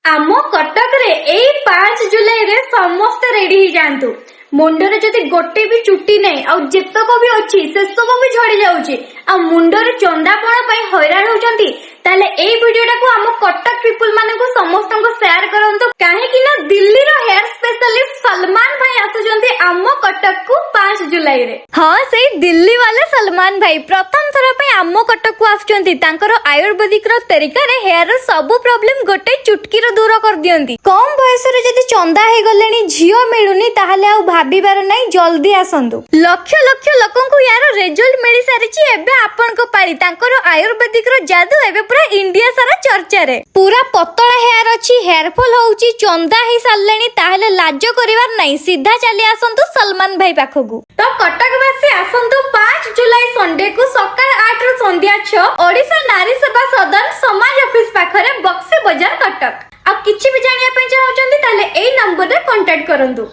आम कटक रे एई 5 जुलाई रे समस्त रेडी ही जांतु। मुंडरे जदि गोटे भी चुट्टी नहीं आ जेतक भी अछि सेसक भी झड़ी जाउछि आ मुंडरे चंदापण पई हैरान होचंती ताले एई वीडियोटा को आम कटक पीपल माने को समस्त को शेयर करंतु काहे कि ना दिल्ली रो हेयर स्पेशलिस्ट सलमान भाई आसुचंती आम कटक को 5 जुलाई रे। हां सेई दिल्ली वाले सलमान भाई प्रथम थर पई आम कटक को आसुचंती तांकर आयुर्वेदिक रो तरीका रे हेयर रो सब प्रॉब्लम गोटे चुटकी रो दूर कर दियंती। कम बयस रे जदि चंदा हे गलेनी झियो मिलुनी ताहाले आ भाबिबार नाही जल्दी आसंतु। लक्ष लक्ष लोकन को यार रिजल्ट मिली सारिची एबे आपन को पारी तांकर आयुर्वेदिक रो जादू एबे पूरा इंडिया सारा चर्चा रे। पूरा पतला हेयर अछि हेयर फॉल होउची चंदा हे सारलेनी ताहाले लाज करिवार नाही सीधा चली आसंतु सलमान भाई पाखकु। तो कटक वासी आसंतु 5 जुलाई संडे को सकाळ 8 रो संध्या 6 ओडिसा नारी सेवा सदन समाज ऑफिस पाखरे बक्सी बाजार कटक। आ किछि भी जानिया पे चाहउचंदी ताले एई नंबर रे कांटेक्ट करंतु।